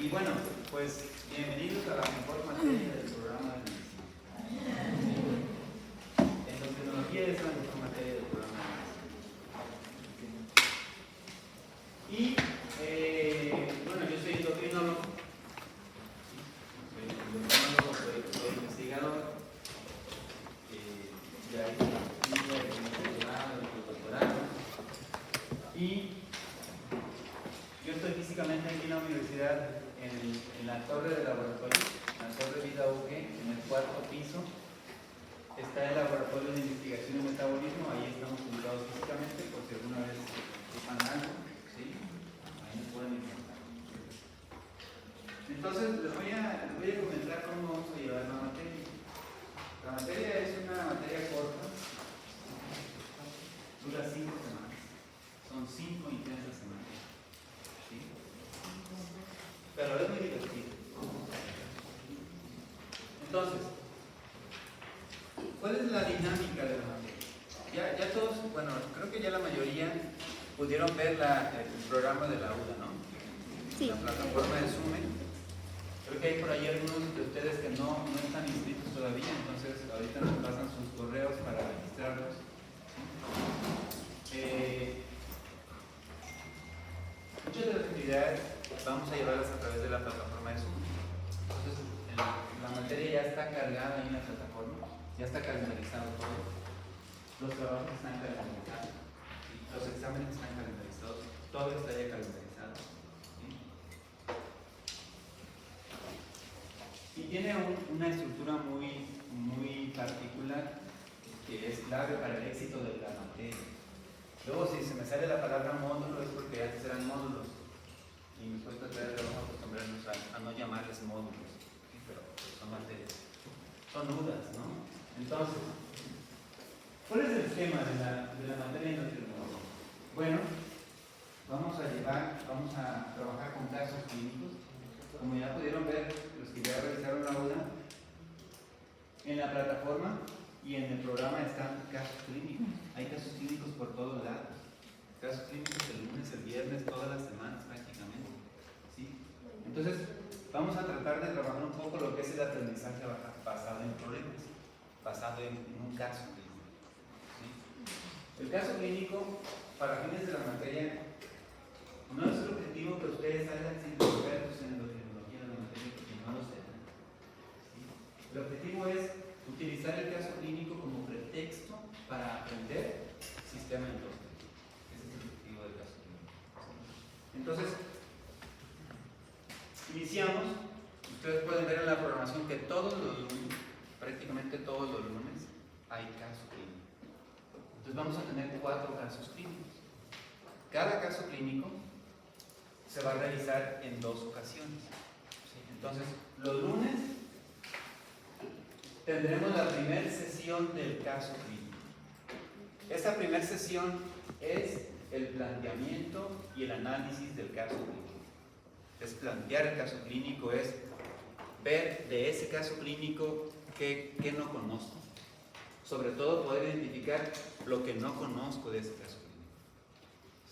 Y bueno, pues bienvenidos a la mejor materia del programa de medicina. Endocrinología es la mejor materia del programa de medicina. Y bueno, yo soy endocrinólogo, soy investigador, ya hice la maestría, el doctorado, el doctorado, y yo estoy físicamente aquí en la universidad, en la torre de laboratorio, en la torre Vida UG, en el cuarto piso. Está el laboratorio de investigación y metabolismo, ahí estamos ubicados físicamente, por si alguna vez ocupan algo, ¿sí? Ahí nos pueden encontrar. Entonces, les voy a comentar cómo vamos a llevar la materia. La materia es una materia corta, dura 5 semanas, son 5 intensas semanas, ¿sí? Pero es muy divertido. Entonces, ¿cuál es la dinámica de la materia? Ya todos, bueno, creo que ya la mayoría pudieron ver el programa de la UDA, ¿no? Sí. La plataforma de Zoom. Creo que hay por ahí algunos de ustedes que no están inscritos todavía, entonces ahorita nos pasan sus correos para registrarlos. Muchas de las actividades vamos a llevarlas a través de la plataforma de Zoom. Entonces, la materia ya está cargada ahí en la plataforma, ya está calendarizado todo. Los trabajos están calendarizados, ¿sí? Los exámenes están calendarizados, todo está ya calendarizado, ¿sí? Y tiene una estructura muy particular que es clave para el éxito de la materia. Luego, si se me sale la palabra módulo, es porque antes eran módulos y me cuesta traer de vamos a acostumbrarnos a no llamarles módulos, ¿sí? Pero son materias, son dudas, ¿no? Entonces, ¿cuál es el tema de la materia endocrinológica? Bueno, vamos a trabajar con casos clínicos. Como ya pudieron ver, los que ya realizaron la UDA, en la plataforma y en el programa están casos clínicos. Hay casos clínicos por todos lados. Casos clínicos el lunes, el viernes, todas las semanas prácticamente, ¿sí? Entonces, vamos a tratar de trabajar un poco lo que es el aprendizaje basado en problemas, basado en un caso clínico, ¿sí? El caso clínico, para fines de la materia, no es el objetivo que ustedes salgan siendo expertos en endocrinología de la materia, porque no lo sean, ¿sí? El objetivo es utilizar el caso clínico como pretexto para aprender sistema endócrino. Ese es el objetivo del caso clínico, ¿sí? Entonces, iniciamos. Ustedes pueden ver en la programación que todos los lunes, prácticamente todos los lunes, hay caso clínico. Entonces vamos a tener 4 casos clínicos. Cada caso clínico se va a realizar en 2 ocasiones, ¿sí? Entonces, los lunes tendremos la primera sesión del caso clínico. Esta primera sesión es el planteamiento y el análisis del caso clínico. Es plantear el caso clínico, es ver de ese caso clínico qué no conozco. Sobre todo poder identificar lo que no conozco de ese caso clínico,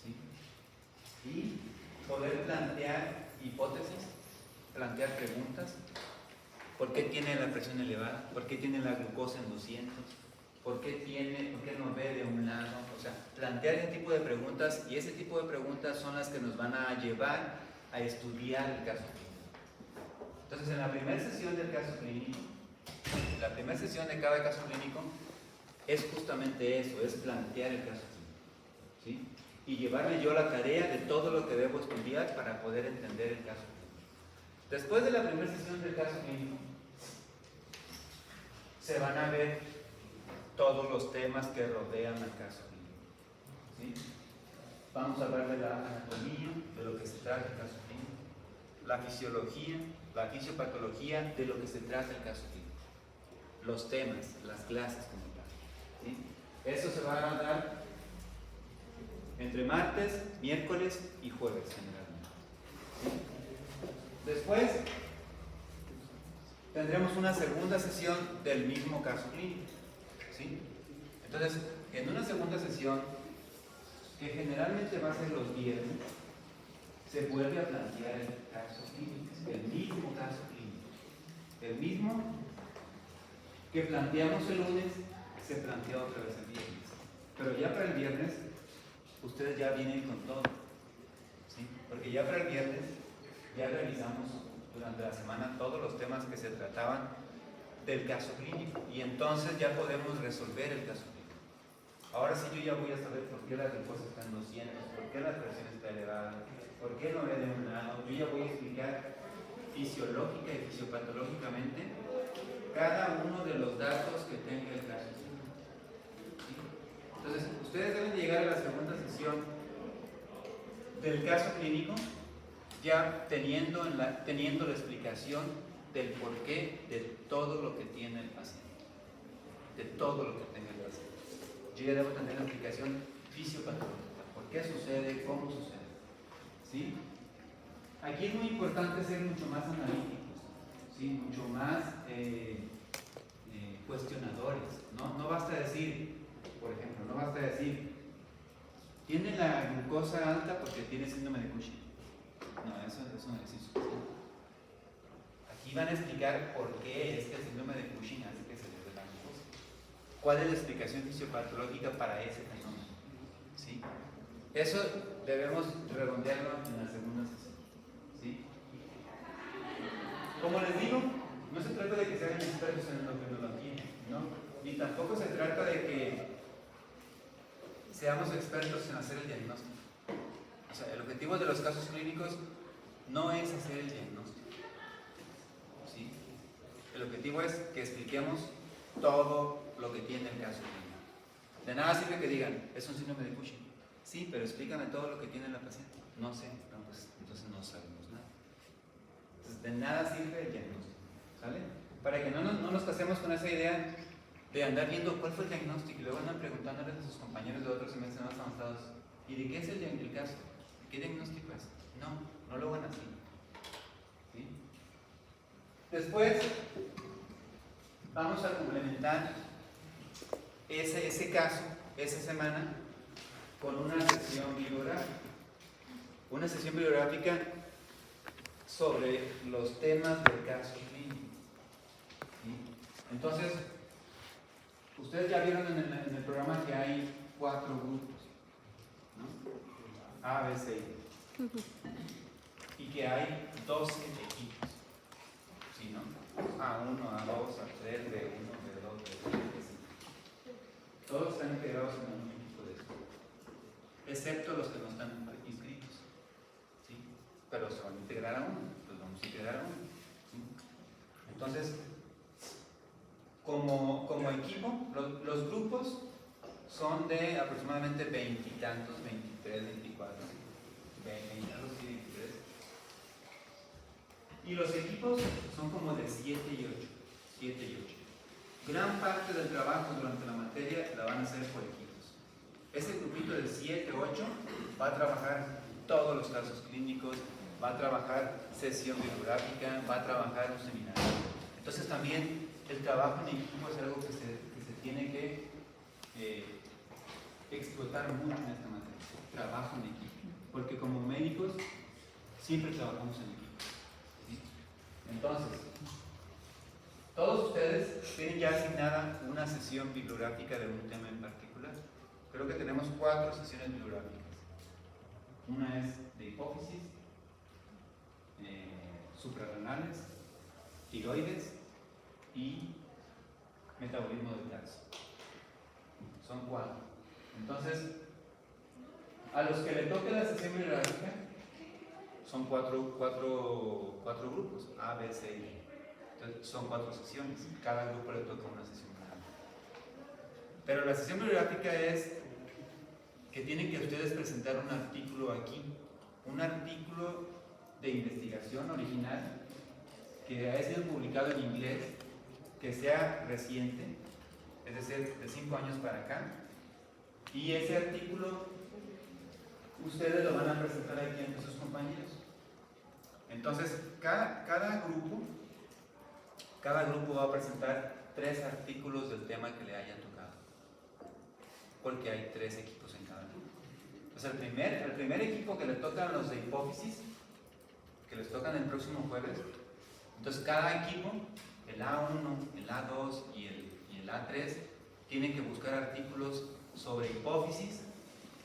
¿sí? Y poder plantear hipótesis, plantear preguntas. ¿Por qué tiene la presión elevada? ¿Por qué tiene la glucosa en 200? ¿Por qué no ve de un lado? O sea, plantear ese tipo de preguntas, y ese tipo de preguntas son las que nos van a llevar a estudiar el caso clínico. Entonces, en la primera sesión del caso clínico, la primera sesión de cada caso clínico es justamente eso, es plantear el caso clínico, ¿sí? Y llevarme yo la tarea de todo lo que debo estudiar para poder entender el caso clínico. Después de la primera sesión del caso clínico, se van a ver todos los temas que rodean al caso clínico, ¿sí? Vamos a hablar de la anatomía, de lo que se trata el caso clínico, la fisiología, la fisiopatología, de lo que se trata el caso clínico, los temas, las clases como tal, ¿sí? Eso se va a dar entre martes, miércoles y jueves generalmente, ¿sí? Después tendremos una segunda sesión del mismo caso clínico, ¿sí? Entonces, en una segunda sesión, que generalmente va a ser los viernes, se vuelve a plantear el caso clínico, el mismo caso clínico. El mismo que planteamos el lunes, se plantea otra vez el viernes. Pero ya para el viernes, ustedes ya vienen con todo. ¿Sí? Porque ya para el viernes, ya revisamos durante la semana todos los temas que se trataban del caso clínico. Y entonces ya podemos resolver el caso clínico. Ahora sí yo ya voy a saber por qué la glucosa está en 200, por qué la presión está elevada, por qué no le de un lado. Yo ya voy a explicar fisiológica y fisiopatológicamente cada uno de los datos que tenga el caso clínico. ¿Sí? Entonces, ustedes deben llegar a la segunda sesión del caso clínico ya teniendo la explicación del porqué de todo lo que tiene el paciente, de todo lo que tenga el paciente. Yo ya debo tener la explicación fisiopatológica, por qué sucede, cómo sucede. ¿Sí? Aquí es muy importante ser mucho más analíticos, ¿sí? Mucho más cuestionadores. No basta decir, por ejemplo, no basta decir, tiene la glucosa alta porque tiene síndrome de Cushing. No, eso no existe. Aquí van a explicar por qué es que el síndrome de Cushing hace que se eleve la glucosa. ¿Cuál es la explicación fisiopatológica para ese fenómeno? ¿Sí? Eso debemos redondearlo en la segunda sesión. ¿Sí? Como les digo, no se trata de que se hagan expertos en endocrinología, ¿no? Ni tampoco se trata de que seamos expertos en hacer el diagnóstico. O sea, el objetivo de los casos clínicos no es hacer el diagnóstico. ¿Sí? El objetivo es que expliquemos todo lo que tiene el caso clínico. De nada sirve que digan, es un síndrome de Cushing. Sí, pero explícame todo lo que tiene la paciente. No sé, no, pues entonces no sabemos nada. Entonces, de nada sirve el diagnóstico. ¿Sale? Para que no nos casemos con esa idea de andar viendo cuál fue el diagnóstico y luego andan preguntándoles a sus compañeros de otros semestres más avanzados, ¿y de qué es el caso? ¿Qué diagnóstico es? No lo van así. ¿Sí? Después vamos a complementar ese caso, esa semana, con una sesión bibliográfica. Una sesión bibliográfica sobre los temas del caso clínico. ¿Sí? Entonces, ustedes ya vieron en el programa que hay 4 grupos, ¿no? A, B, C y D. Y que hay 12 equipos. ¿Sí, no? A1, A2, A3, B1, B2, B3, B5. Todos están integrados en un equipo de esto, excepto los que no están inscritos. ¿Sí? Pero se van a integrar a uno, pues vamos a integrar a uno. ¿Sí? Entonces, como equipo, los grupos son de aproximadamente 20 y tantos, 23, 24, 20 y tantos y 23. Y los equipos son como de 7 y 8. 7 y 8. Gran parte del trabajo durante la materia la van a hacer por equipos. Ese grupito de 7, 8 va a trabajar todos los casos clínicos, va a trabajar sesión bibliográfica, va a trabajar un seminario. Entonces también el trabajo en equipo es algo que se tiene que explotar mucho en esta materia. Trabajo en equipo. Porque como médicos siempre trabajamos en equipo. ¿Sí? Entonces, todos ustedes tienen ya asignada una sesión bibliográfica de un tema en particular. Creo que tenemos 4 sesiones bibliográficas. Una es de hipófisis, suprarrenales, tiroides y metabolismo del calcio. Son 4. Entonces, a los que le toque la sesión bibliográfica, son 4 grupos, A, B, C y D. Entonces, son 4 sesiones. Cada grupo le toca una sesión bibliográfica. Pero la sesión bibliográfica es que tienen que ustedes presentar un artículo aquí, un artículo de investigación original que haya sido publicado en inglés, que sea reciente, es decir, de 5 años para acá, y ese artículo ustedes lo van a presentar aquí ante sus compañeros. Entonces, cada grupo va a presentar 3 artículos del tema que le haya tocado, porque hay 3 equipos en cada grupo. Pues al primer equipo que le tocan los de hipófisis, que les tocan el próximo jueves, entonces cada equipo, el A1, el A2 y el A3, tienen que buscar artículos sobre hipófisis,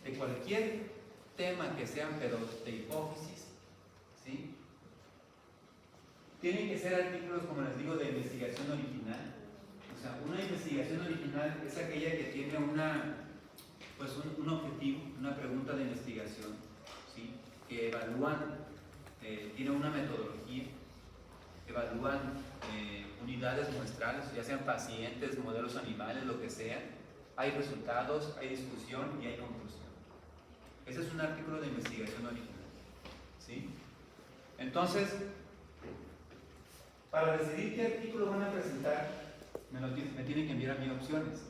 de cualquier tema que sean, pero de hipófisis, ¿sí? Tienen que ser artículos, como les digo, de investigación original. O sea, una investigación original es aquella que tiene pues un objetivo, una pregunta de investigación, ¿sí? Que evalúan, tiene una metodología, evalúan unidades muestrales, ya sean pacientes, modelos animales, lo que sea. Hay resultados, hay discusión y hay conclusión. Ese es un artículo de investigación original, ¿sí? Entonces, para decidir qué artículo van a presentar, me tienen que enviar a mí opciones,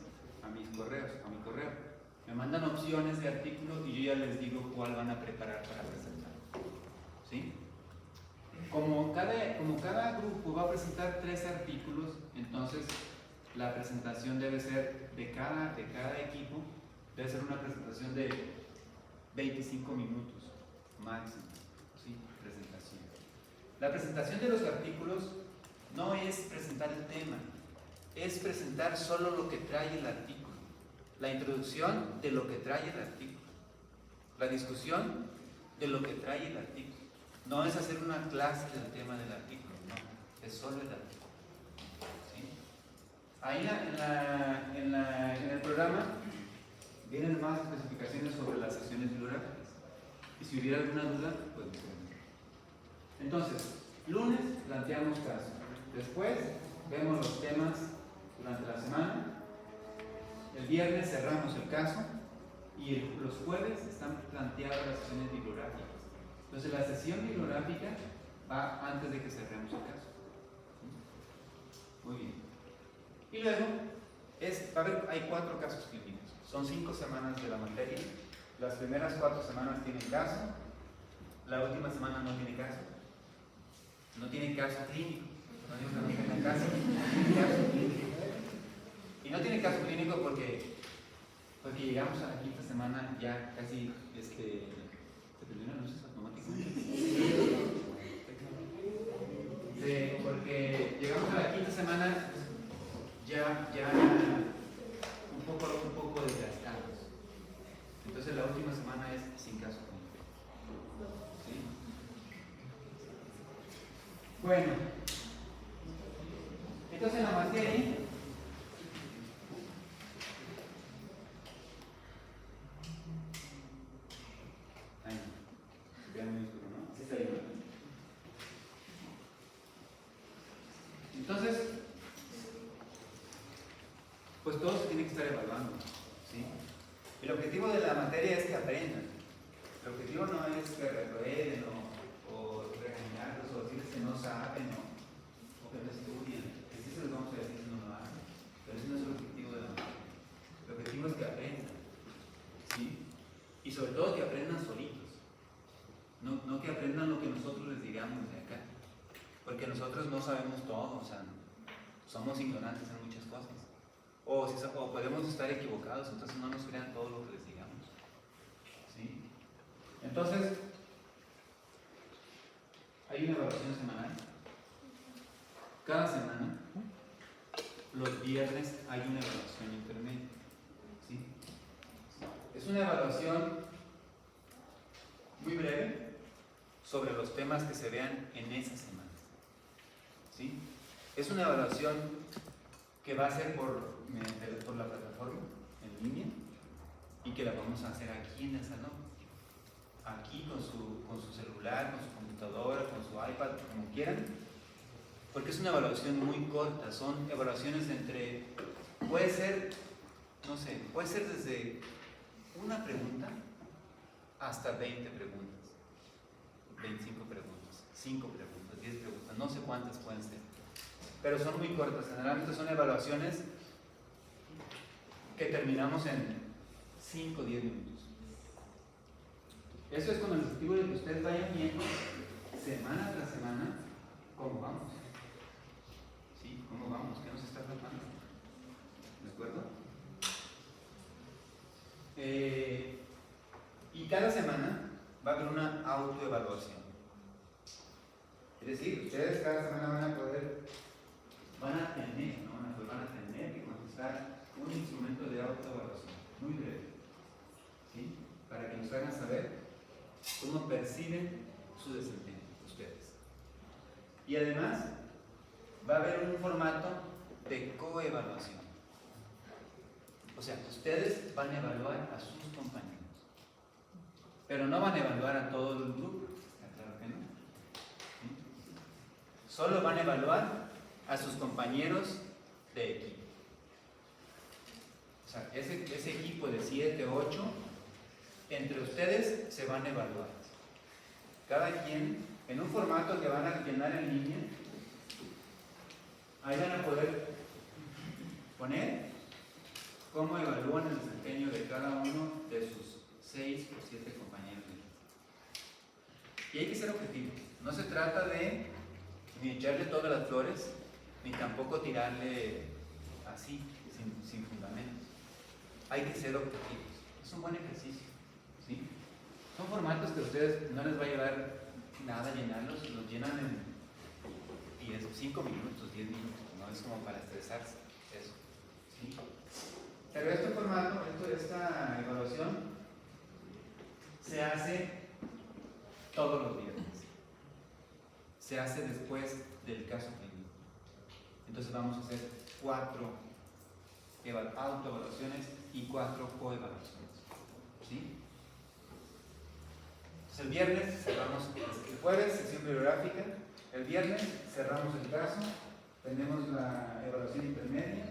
a mis correos, a mi correo. Me mandan opciones de artículos y yo ya les digo cuál van a preparar para presentar, ¿sí? Como cada grupo va a presentar 3 artículos, entonces la presentación debe ser de cada equipo, debe ser una presentación de 25 minutos máximo, ¿sí? Presentación. La presentación de los artículos no es presentar el tema, es presentar solo lo que trae el artículo, la introducción de lo que trae el artículo, la discusión de lo que trae el artículo. No es hacer una clase del tema del artículo, no, es solo el artículo, ¿sí? Ahí en el programa vienen más especificaciones sobre las sesiones bibliográficas. Y si hubiera alguna duda, pues me pregunten. Entonces, lunes planteamos caso. Después vemos los temas durante la semana. El viernes cerramos el caso. Y los jueves están planteadas las sesiones bibliográficas. Entonces, la sesión bibliográfica va antes de que cerremos el caso. Muy bien. Y luego, hay 4 casos clínicos. Son 5 semanas de la materia. Las primeras 4 semanas tienen caso. La última semana no tiene caso. No tiene caso clínico. No digo que no tenga caso. Tiene caso clínico. Y no tiene caso clínico porque llegamos a la 5ª semana ya casi ¿se terminó las luces automáticamente? Sí, porque llegamos a la 5ª semana ya un poco desgastados. Entonces la última semana es sin caso clínico. ¿Sí? Bueno, entonces en la materia entonces, pues todo se tiene que estar evaluando, ¿sí? El objetivo de la materia es que aprendan. El objetivo no es que reprueben o regañarlos o decirles que no saben o que no estudien. Que sí se les vamos a decir que no lo hagan. Pero ese no es el objetivo de la materia. El objetivo es que aprendan, ¿sí? Y sobre todo que aprendan solitos. No que aprendan lo que nosotros les digamos de acá. Porque nosotros no sabemos todo, o sea, somos ignorantes en muchas cosas. O podemos estar equivocados, entonces no nos crean todo lo que les digamos. ¿Sí? Entonces, hay una evaluación semanal. Cada semana, los viernes, hay una evaluación intermedia. ¿Sí? Es una evaluación muy breve sobre los temas que se vean en esa semana. ¿Sí? Es una evaluación que va a ser por la plataforma en línea y que la vamos a hacer aquí en el salón. Aquí con su celular, con su computadora, con su iPad, como quieran. Porque es una evaluación muy corta. Son evaluaciones puede ser desde una pregunta hasta 20 preguntas. 25 preguntas, 5 preguntas, 10 preguntas, no sé cuántas pueden ser, pero son muy cortas. Generalmente son evaluaciones que terminamos en 5 o 10 minutos. Eso es con el objetivo de que ustedes vayan viendo semana tras semana cómo vamos. ¿Sí? ¿Cómo vamos? ¿Qué nos está faltando? ¿De acuerdo? Y cada semana va a haber una autoevaluación. Es decir, ustedes cada semana van a tener que contestar un instrumento de autoevaluación, muy breve, ¿sí? Para que nos hagan saber cómo perciben su desempeño ustedes. Y además, va a haber un formato de coevaluación. O sea, ustedes van a evaluar a sus compañeros, pero no van a evaluar a todo el grupo, claro que no. ¿Sí? Solo van a evaluar a sus compañeros de equipo. O sea, ese equipo de 7, 8, entre ustedes se van a evaluar. Cada quien en un formato que van a llenar en línea. Ahí van a poder poner cómo evalúan el desempeño de cada uno de sus 6 o 7 compañeros. Y hay que ser objetivos. No se trata de ni echarle todas las flores, ni tampoco tirarle así, sin fundamento. Hay que ser objetivos. Es un buen ejercicio, ¿sí? Son formatos que a ustedes no les va a llevar nada llenarlos, los llenan en 5 minutos, 10 minutos, no es como para estresarse, eso, ¿sí? Pero este formato, esta evaluación, se hace todos los viernes. Se hace después del caso clínico. Entonces vamos a hacer 4 autoevaluaciones y 4 coevaluaciones, ¿sí? Entonces el viernes cerramos, el jueves sesión bibliográfica, el viernes cerramos el caso, tenemos la evaluación intermedia,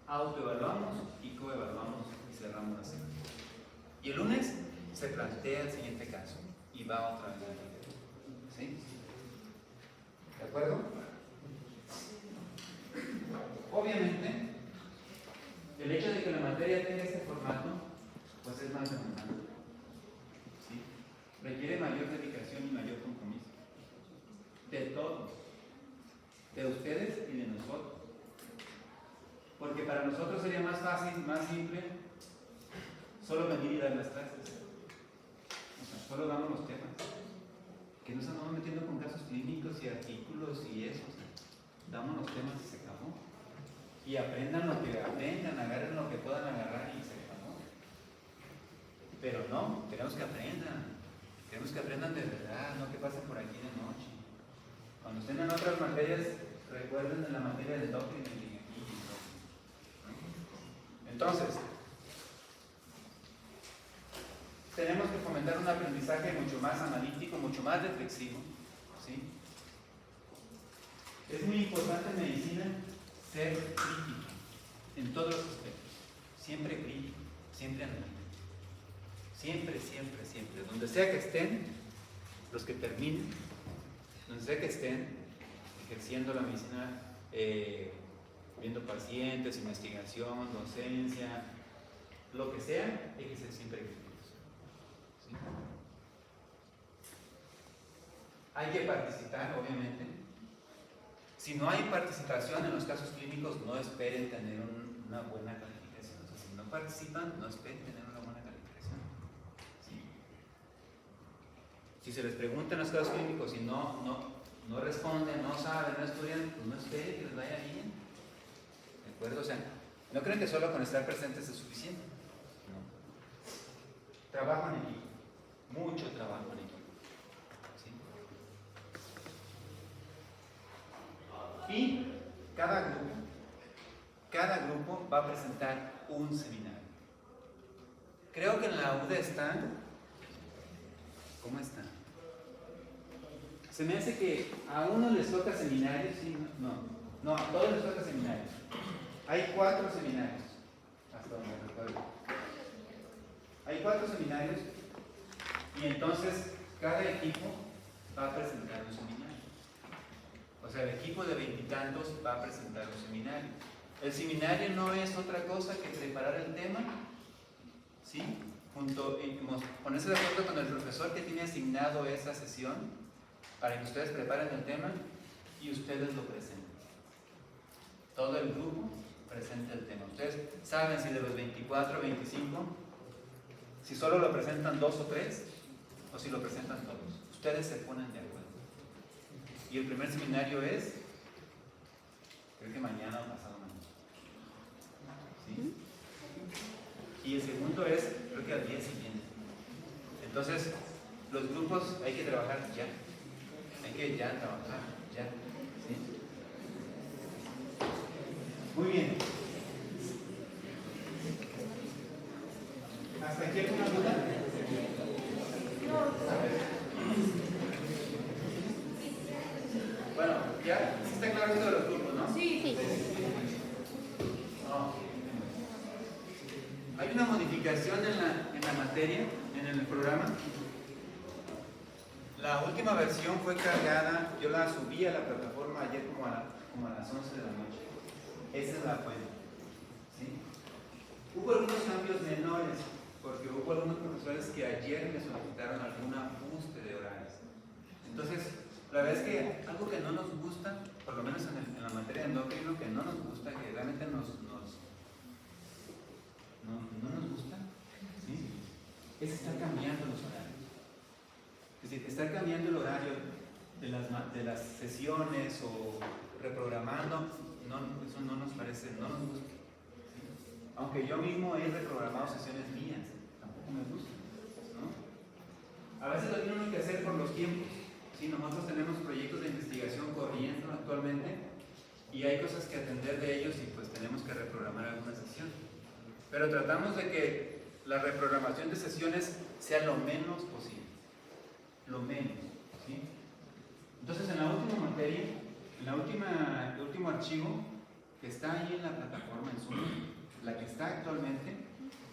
autoevaluamos y coevaluamos y cerramos la semana. Y el lunes se plantea el siguiente caso y va otra vez al video. ¿Sí? ¿De acuerdo? Obviamente, el hecho de que la materia tenga este formato, pues es más demandante. ¿Sí? Requiere mayor dedicación y mayor compromiso. De todos. De ustedes y de nosotros. Porque para nosotros sería más fácil, más simple, solo venir y dar las clases. O sea, solo damos los temas. Que nos andamos metiendo con casos clínicos y artículos y eso. O sea, damos los temas y se acabó. Y aprendan lo que aprendan, agarren lo que puedan agarrar y se acabó. Pero no, queremos que aprendan. Queremos que aprendan de verdad, no que pasen por aquí de noche. Cuando estén en otras materias, recuerden en la materia de doctrina y aquí. Entonces, tenemos que fomentar un aprendizaje mucho más analítico, mucho más reflexivo, ¿sí? Es muy importante en medicina ser crítico en todos los aspectos. Siempre crítico, siempre analítico. Siempre, siempre, siempre. Donde sea que estén, los que terminen, donde sea que estén ejerciendo la medicina, viendo pacientes, investigación, docencia, lo que sea, hay que ser siempre críticos. ¿Sí? Hay que participar, obviamente. Si no hay participación en los casos clínicos, no esperen tener una buena calificación. O sea, si no participan, no esperen tener una buena calificación. ¿Sí? Si se les pregunta en los casos clínicos y no responden, no saben, no estudian, pues no esperen que les vaya bien. ¿De acuerdo? O sea, no creen que solo con estar presentes es suficiente. No. Trabajo en equipo. Mucho trabajo en equipo. ¿Sí? Y cada grupo va a presentar un seminario. Creo que en la UDA están. ¿Cómo están? Se me hace que a uno les toca seminarios, ¿sí? No, a todos les toca seminarios. Hay 4 seminarios, hasta donde recuerdo. Hay 4 seminarios y entonces cada equipo va a presentar un seminario. O sea, el equipo de 20 y tantos va a presentar un seminario. El seminario no es otra cosa que preparar el tema, ¿sí? Ponerse de acuerdo con el profesor que tiene asignado esa sesión para que ustedes preparen el tema y ustedes lo presenten. Todo el grupo presenta el tema. Ustedes saben si de los 24 o 25, si solo lo presentan 2 o 3 o si lo presentan todos. Ustedes se ponen de acuerdo. Y el primer seminario es, creo que mañana o pasado mañana. ¿Sí? Y el segundo es, creo que al día siguiente. Entonces, los grupos hay que trabajar ya. Hay que ya trabajar, ya. ¿Sí? Muy bien. ¿Hasta aquí alguna duda? A ver. Bueno, ya sí está claro esto de los grupos, ¿no? Sí. No. Hay una modificación en la materia, en el programa. La última versión fue cargada, yo la subí a la plataforma ayer como a las 11 de la noche. Esa es la fuente. ¿Sí? Hubo algunos cambios menores, porque hubo algunos profesores que ayer me solicitaron algún ajuste de horarios. Entonces, la verdad es que algo que no nos gusta, por lo menos en la materia de endocrino, que no nos gusta, que realmente no nos gusta, ¿sí? Es estar cambiando los horarios. Es decir, estar cambiando el horario de las sesiones o reprogramando, eso no nos parece, no nos gusta. ¿Sí? Aunque yo mismo he reprogramado sesiones mías, tampoco me gusta, ¿no? A veces lo tiene uno que hacer por los tiempos. ¿Sí? Nosotros tenemos proyectos de investigación corriendo actualmente y hay cosas que atender de ellos y pues tenemos que reprogramar alguna sesión. Pero tratamos de que la reprogramación de sesiones sea lo menos posible. Lo menos, ¿sí? Entonces, en la última materia, el último archivo que está ahí en la plataforma en Zoom, la que está actualmente,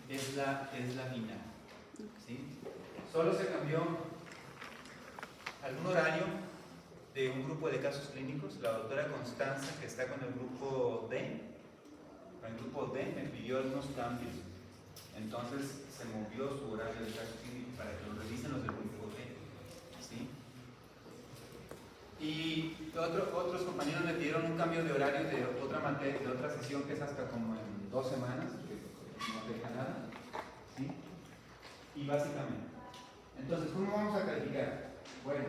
es la final, ¿sí? Solo se cambió algún horario de un grupo de casos clínicos. La doctora Constanza, que está con el grupo D, me pidió algunos cambios. Entonces, se movió su horario de caso clínico para que lo revisen los del grupo D. ¿Sí? Y otros compañeros me pidieron un cambio de horario de otra materia, de otra sesión que es hasta como en 2 semanas, que no deja nada. ¿Sí? Y básicamente. Entonces, ¿cómo vamos a calificar? Bueno,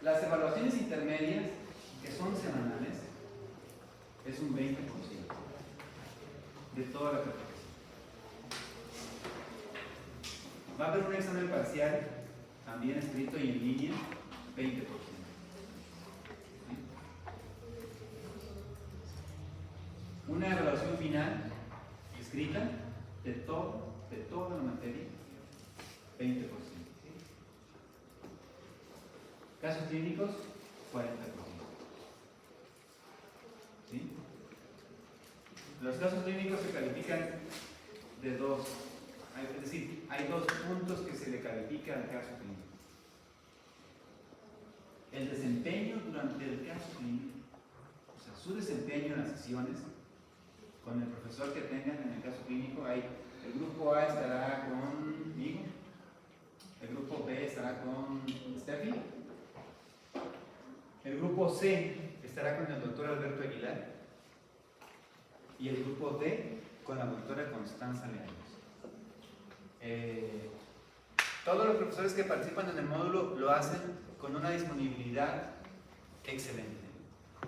las evaluaciones intermedias, que son semanales, es un 20% de toda la calificación. Va a haber un examen parcial, también escrito y en línea, 20%. ¿Sí? Una evaluación final, escrita, de toda la materia, 20%. Casos clínicos, 40%. ¿Sí? Los casos clínicos se califican de dos. Es decir, hay 2 puntos que se le califica al caso clínico. El desempeño durante el caso clínico, o sea, su desempeño en las sesiones, con el profesor que tengan en el caso clínico. El grupo A estará conmigo, el grupo B estará con Steffi, el grupo C estará con el doctor Alberto Aguilar y el grupo D con la doctora Constanza Leaños. Todos los profesores que participan en el módulo lo hacen con una disponibilidad excelente.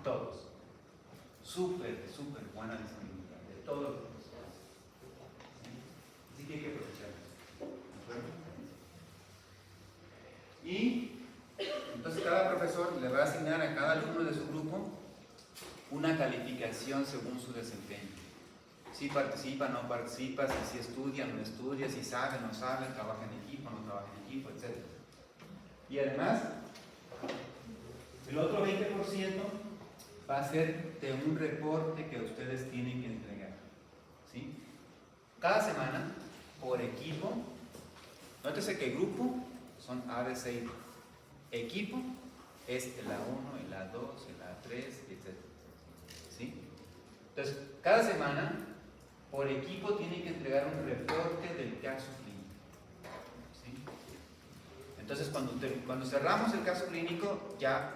Todos. Súper buena disponibilidad de todos los profesores. Así que hay que aprovecharlo. Y entonces cada profesor le va a asignar a cada alumno de su grupo una calificación según su desempeño. Si participa, no participa, si estudia, no estudia, si sabe, no sabe, trabaja en equipo, no trabaja en equipo, etc. Y además, el otro 20% va a ser de un reporte que ustedes tienen que entregar. ¿Sí? Cada semana, por equipo, nótese que grupo son A, B, C y D. Equipo es el A1, el A2, el A3, etc. ¿Sí? Entonces, cada semana, por equipo, tienen que entregar un reporte del caso clínico. ¿Sí? Entonces, cuando cerramos el caso clínico, ya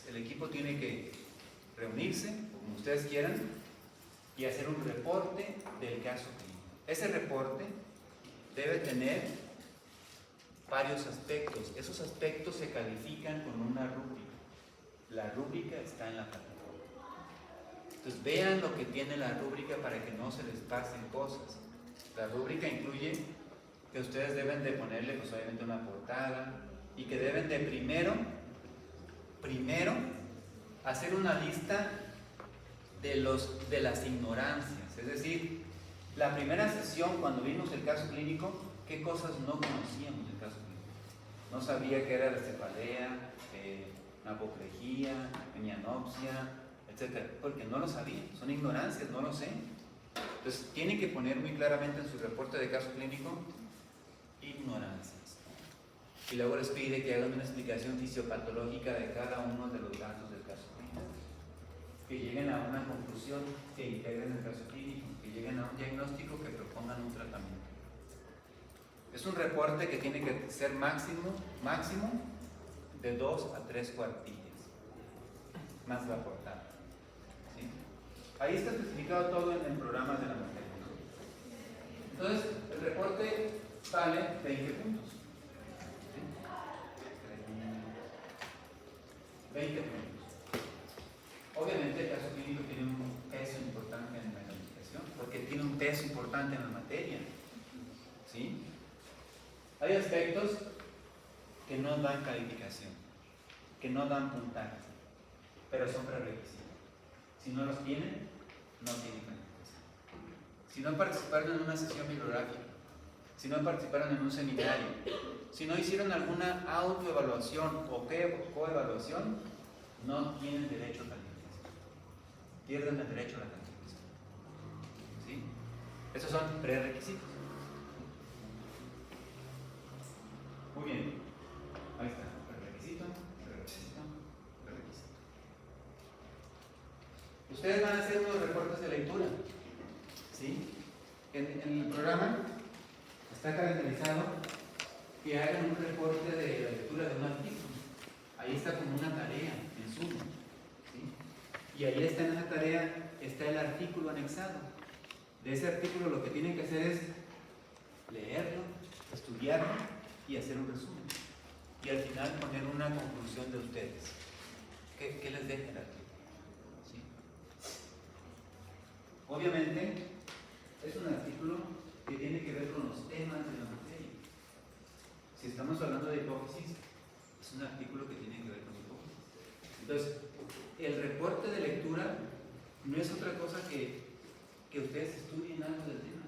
el equipo tiene que reunirse, como ustedes quieran, y hacer un reporte del caso clínico. Ese reporte debe tener varios aspectos. Esos aspectos se califican con una rúbrica. La rúbrica está en la plataforma. Entonces vean lo que tiene la rúbrica para que no se les pasen cosas. La rúbrica incluye que ustedes deben de ponerle pues obviamente una portada y que deben de primero hacer una lista de las ignorancias. Es decir, la primera sesión cuando vimos el caso clínico, ¿qué cosas no conocíamos del caso clínico? No sabía qué era la cefalea, apoplejía, hemianopsia, etcétera, porque no lo sabía, son ignorancias, no lo sé. Entonces tienen que poner muy claramente en su reporte de caso clínico ignorancias. Y luego les pide que hagan una explicación fisiopatológica de cada uno de los datos del caso clínico, que lleguen a una conclusión, que integren el caso clínico, que lleguen a un diagnóstico, que propongan un tratamiento. Es un reporte que tiene que ser máximo de 2 a 3 cuartillas, más la portada. ¿Sí? Ahí está especificado todo en el programa de la materia, ¿no? Entonces, el reporte vale 20 puntos. ¿Sí? 20 puntos. Obviamente el caso clínico tiene un peso importante en la calificación, porque tiene un peso importante en la materia. ¿Sí? Hay aspectos que no dan calificación, que no dan puntaje, pero son prerequisitos. Si no los tienen, no tienen calificación. Si no participaron en una sesión bibliográfica, si no participaron en un seminario, si no hicieron alguna autoevaluación o coevaluación, no tienen derecho a calificación. Pierden el derecho a la calificación. ¿Sí? Esos son prerequisitos. Muy bien. Ahí está. Prerequisito, prerequisito, prerequisito. Ustedes van a hacer unos reportes de lectura. ¿Sí? En el programa está calendarizado que hagan un reporte de la lectura de un artículo. Ahí está como una tarea en Zoom. ¿Sí? Y ahí está en esa tarea, está el artículo anexado. De ese artículo lo que tienen que hacer es leerlo, estudiarlo y hacer un resumen. Y al final poner una conclusión de ustedes. ¿Qué les deja el artículo? ¿Sí? Obviamente, es un artículo que tiene que ver con los temas de la materia. Si estamos hablando de hipófisis, es un artículo que tiene que ver con hipófisis. Entonces, el reporte de lectura no es otra cosa que ustedes estudien algo del tema.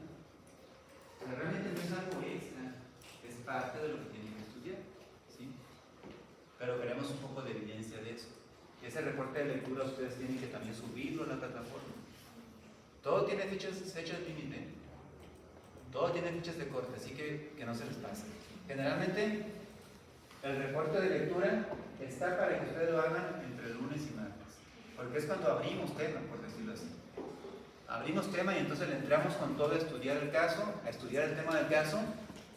O sea, realmente no es algo extra, es parte de lo que tienen que estudiar. ¿Sí? Pero queremos un poco de evidencia de eso. Ese reporte de lectura ustedes tienen que también subirlo a la plataforma. Todo tiene fechas límite. Todo tiene fichas de corte, así que no se les pase. Generalmente, el reporte de lectura está para que ustedes lo hagan entre lunes y martes, porque es cuando abrimos tema, por decirlo así. Abrimos tema y entonces le entramos con todo a estudiar el caso, a estudiar el tema del caso,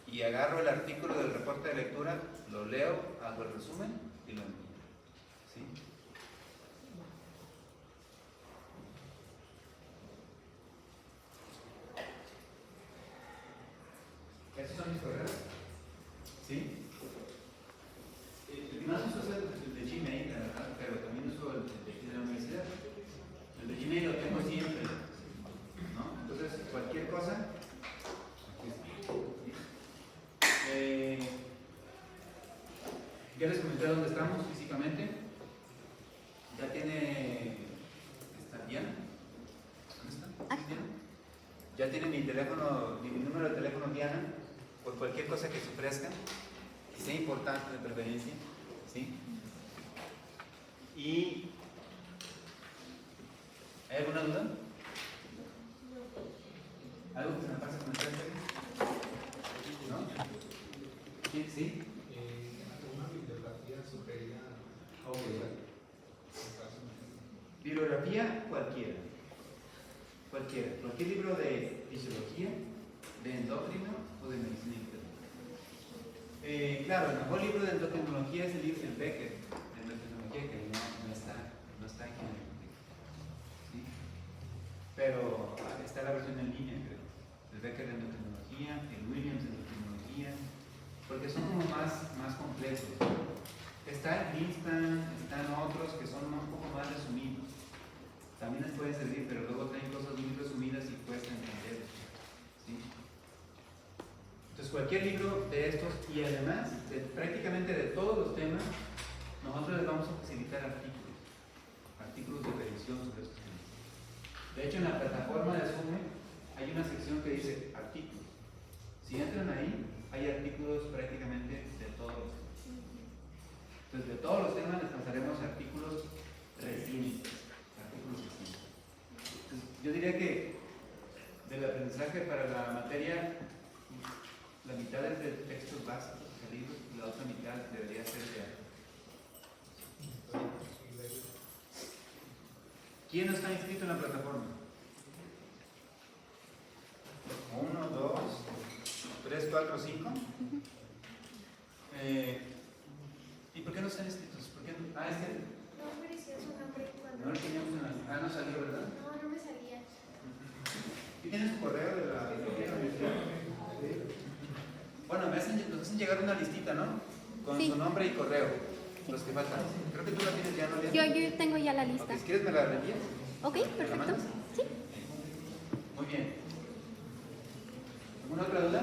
y agarro el artículo del reporte de lectura, lo leo, hago el resumen y lo envío. ¿Sí? Esos son mis correos. ¿Sí? El que más uso es el de Gmail, la verdad, pero también uso el de aquí de la universidad. El de Gmail lo tengo siempre, ¿no? Entonces, cualquier cosa. Ya les comenté dónde estamos físicamente. Ya tiene. ¿Está Diana? ¿Dónde está? ¿Diana? Ya tiene mi teléfono, mi número de teléfono Diana, por cualquier cosa que se ofrezca, que sea importante de preferencia. ¿Sí? ¿Y hay alguna duda? ¿Algo que se me pasa con el teléfono? ¿No? ¿Sí? ¿Sí? Una bibliografía sugerida. Ok. Bibliografía cualquiera. Cualquier libro de fisiología, de endocrino o de medicina interna. Claro, el mejor libro de endocrinología es el Becker de endocrinología, que no está aquí en el biblioteca. ¿Sí? Pero está la versión en línea, creo. El Becker de endocrinología, el Williams de endocrinología. porque son como más complejos. Está el Greenspan, están otros que son un poco más resumidos. También les puede servir, pero luego traen cosas muy resumidas y cuesta entender. ¿Sí? Entonces, cualquier libro de estos, y además, prácticamente de todos los temas, nosotros les vamos a facilitar artículos de revisión sobre estos temas. De hecho, en la plataforma de Zoom hay una sección que dice artículos. Si entran ahí, hay artículos prácticamente de todos los temas. Entonces, de todos los temas les pasaremos artículos recientes. Entonces, yo diría que del aprendizaje para la materia, la mitad es de textos básicos, libros, y la otra mitad debería ser de arte. ¿Quién no está inscrito en la plataforma? 1, 2, 3, 4, 5. ¿Y por qué no están inscritos? ¿Por qué no? Es que No apareció su nombre cuando... no lo teníamos en la... no salió, ¿verdad? No me salía. ¿Y tienes tu correo de la universidad? Bueno, nos hacen llegar una listita, ¿no? Con Sí. su nombre y correo. Los que faltan. Creo que tú la tienes ya, ¿no? Yo tengo ya la lista. Ok, si quieres me la reenvías. Ok, perfecto. Sí. Muy bien. ¿Alguna otra duda?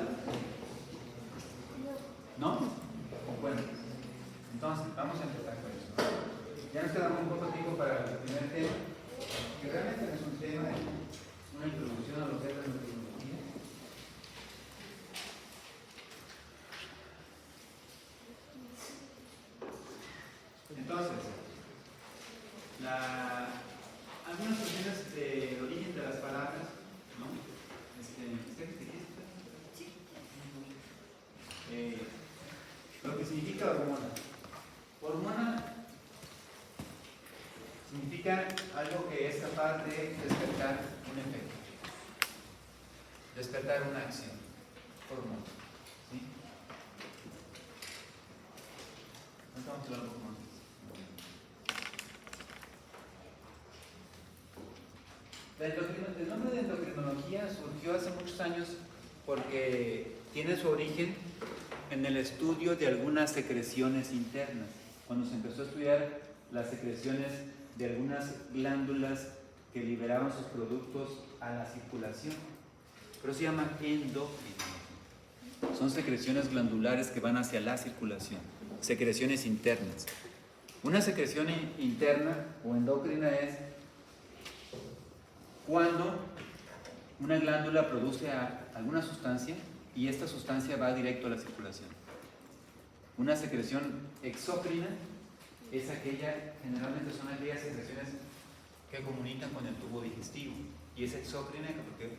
¿No? Bueno, entonces vamos a empezar con eso. Ya nos queda muy poco tiempo para el primer tema, que realmente no es un tema, es una introducción a lo que es la endocrinología. Entonces, algunas cuestiones del origen de las palabras, ¿no? Lo que significa hormona. Hormona significa algo que es capaz de despertar un efecto, despertar una acción. Hormona. ¿Sí? No estamos hablando con el nombre de endocrinología surgió hace muchos años porque tiene su origen en el estudio de algunas secreciones internas. Cuando se empezó a estudiar las secreciones de algunas glándulas que liberaban sus productos a la circulación. Pero se llama endocrinología. Son secreciones glandulares que van hacia la circulación, secreciones internas. Una secreción interna o endocrina es cuando una glándula produce alguna sustancia y esta sustancia va directo a la circulación. Una secreción exócrina es aquella, generalmente son aquellas secreciones que comunican con el tubo digestivo, y es exócrina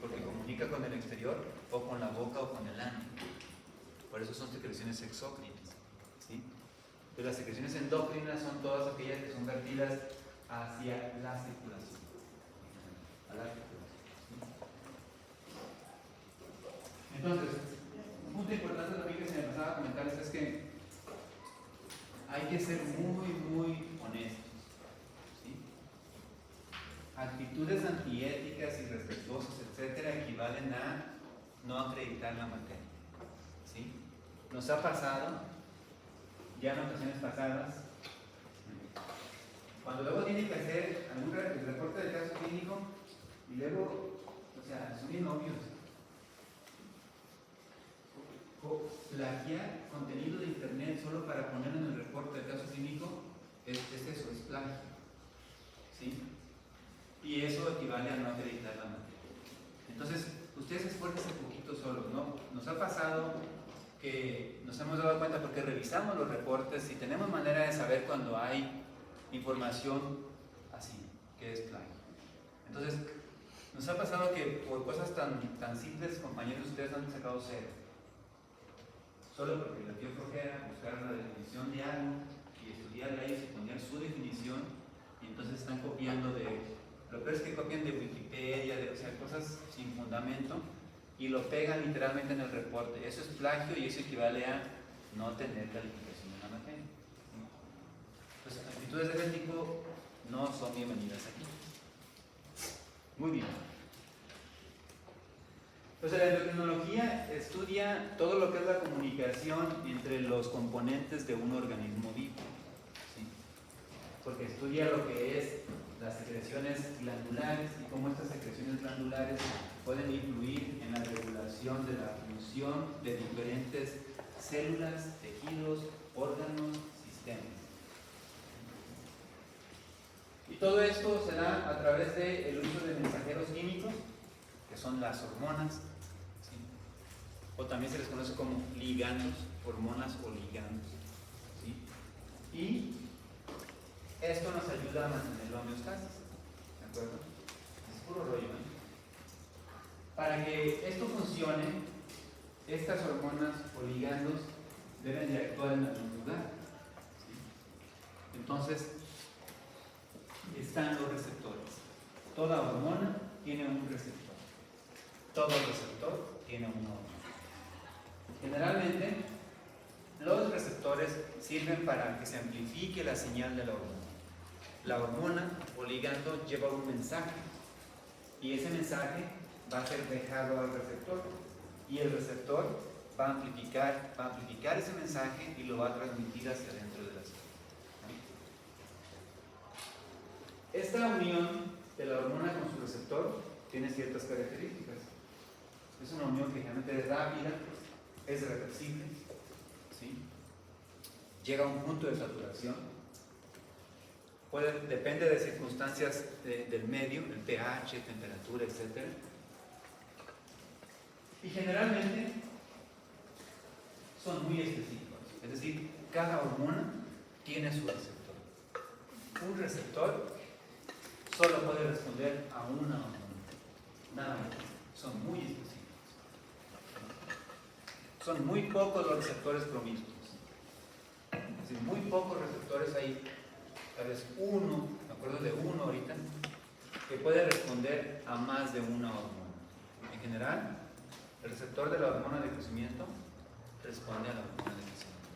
porque comunica con el exterior o con la boca o con el ano. Por eso son secreciones exócrinas, ¿sí? Pero las secreciones endócrinas son todas aquellas que son vertidas hacia la circulación. Entonces, un punto importante también que se me pasaba a comentarles es que hay que ser muy honestos, ¿sí? Actitudes antiéticas, irrespetuosas, etcétera, equivalen a no acreditar la materia, ¿sí? Nos ha pasado, ya en ocasiones pasadas, cuando luego tiene que hacer algún reporte del caso clínico y luego, son bien obvios. Plagiar contenido de internet solo para poner en el reporte del caso clínico es eso, es plagio, ¿sí? Y eso equivale a no acreditar la materia. Entonces, ustedes esfuércense un poquito solos, ¿no? Nos ha pasado que nos hemos dado cuenta porque revisamos los reportes y tenemos manera de saber cuando hay información así, que es plagio. Entonces, nos ha pasado que por cosas tan simples, compañeros, ustedes han sacado cero. Solo porque les dio flojera buscar la definición de algo y estudiar ellos y poner su definición, y entonces están copiando lo peor es que copian de Wikipedia, cosas sin fundamento, y lo pegan literalmente en el reporte. Eso es plagio y eso equivale a no tener calificación en la materia. Pues actitudes de ese tipo no son bienvenidas aquí. Muy bien. Entonces la endocrinología estudia todo lo que es la comunicación entre los componentes de un organismo vivo, ¿sí? Porque estudia lo que es las secreciones glandulares y cómo estas secreciones glandulares pueden influir en la regulación de la función de diferentes células, tejidos, órganos, sistemas. Y todo esto se da a través del uso de mensajeros químicos, que son las hormonas, ¿sí? O también se les conoce como ligandos, hormonas o ligandos, ¿sí? Y esto nos ayuda a mantener la homeostasis, ¿de acuerdo? Es puro rollo, ¿eh? Para que esto funcione, estas hormonas o ligandos deben de actuar en algún lugar, ¿sí? Entonces, están los receptores. Toda hormona tiene un receptor. Todo receptor tiene una hormona. Generalmente, los receptores sirven para que se amplifique la señal de la hormona. La hormona o ligando lleva un mensaje y ese mensaje va a ser dejado al receptor y el receptor va a amplificar ese mensaje y lo va a transmitir hacia dentro de la célula. Esta unión de la hormona con su receptor tiene ciertas características. Es una unión que generalmente es rápida, es reversible, ¿sí? Llega a un punto de saturación. Depende de circunstancias del medio, el pH, temperatura, etc. Y generalmente son muy específicos. Es decir, cada hormona tiene su receptor. Un receptor solo puede responder a una hormona. Nada más. Son muy específicos. Son muy pocos los receptores promiscuos. Es decir, muy pocos receptores hay. Tal vez uno, me acuerdo de uno ahorita, que puede responder a más de una hormona. En general, el receptor de la hormona de crecimiento responde a la hormona de crecimiento.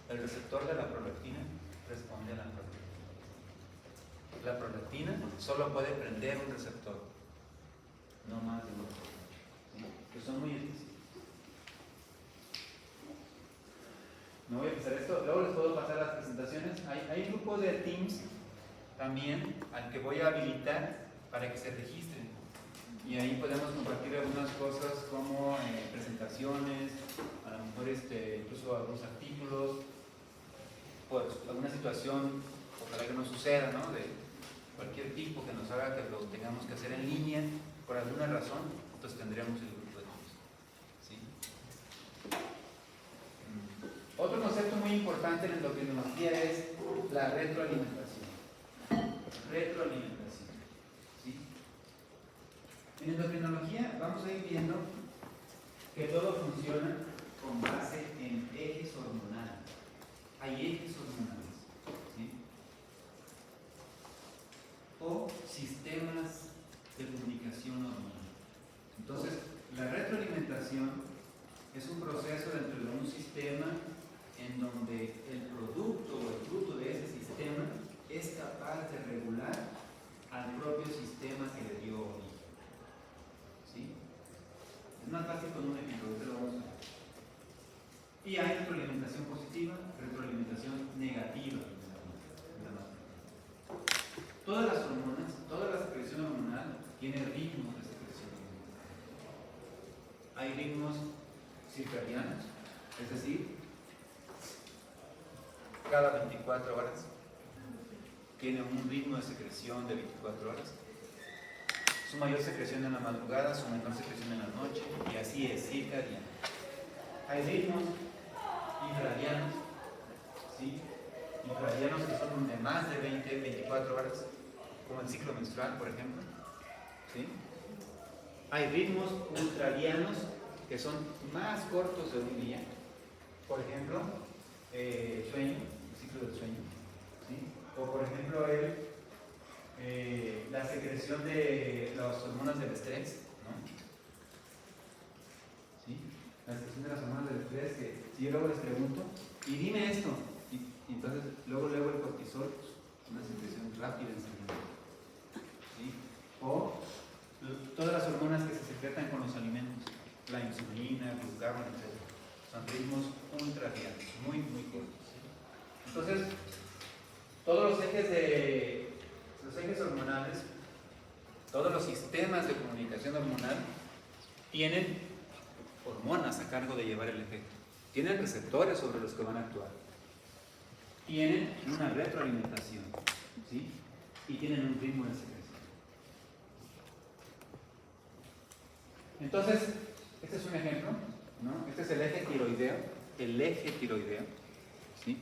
El receptor de la prolactina responde a la prolactina. La prolactina solo puede prender un receptor, no más de uno, ¿sí? Que son muy específicos. No voy a empezar esto, luego les puedo pasar las presentaciones. Hay un grupo de Teams también al que voy a habilitar para que se registren. Y ahí podemos compartir algunas cosas como presentaciones, a lo mejor incluso algunos artículos, pues alguna situación, ojalá que no suceda, ¿no? De cualquier tipo que nos haga que lo tengamos que hacer en línea por alguna razón, entonces tendríamos el grupo de Teams, ¿sí? Otro concepto muy importante en endocrinología es la retroalimentación. Retroalimentación, ¿sí? En endocrinología vamos a ir viendo que todo funciona con base en ejes hormonales. Hay ejes hormonales, ¿sí? O sistemas de comunicación hormonal. Entonces, la retroalimentación es un proceso dentro de un sistema en donde el producto o el fruto de ese sistema es capaz de regular al propio sistema que le dio origen, ¿sí? Es más fácil con un ejemplo, ahorita lo vamos a ver. Y hay retroalimentación positiva, retroalimentación negativa. Todas las hormonas, toda la secreción hormonal tiene ritmos de secreción. Hay ritmos circadianos, es decir, cada 24 horas tiene un ritmo de secreción de 24 horas. Su mayor secreción en la madrugada, su menor secreción en la noche, y así es, circadiano. Hay ritmos infradianos, ¿sí? Infradianos que son de más de 24 horas, como el ciclo menstrual, por ejemplo, ¿sí? Hay ritmos ultradianos que son más cortos de un día, por ejemplo, sueño, el ciclo del sueño, ¿sí? O por ejemplo la secreción de las hormonas del estrés, ¿no? ¿Sí? La secreción de las hormonas del estrés, que si yo luego les pregunto, y dime esto, y entonces luego el cortisol, una secreción rápida enseguida, ¿sí? O todas las hormonas que se secretan con los alimentos, down, etc. Son ritmos ultradianos, muy, muy cortos. Entonces, todos los ejes hormonales, todos los sistemas de comunicación hormonal tienen hormonas a cargo de llevar el efecto. Tienen receptores sobre los que van a actuar. Tienen una retroalimentación, ¿sí? Y tienen un ritmo de secreción. Entonces, este es un ejemplo, ¿no? Este es el eje tiroideo, ¿sí?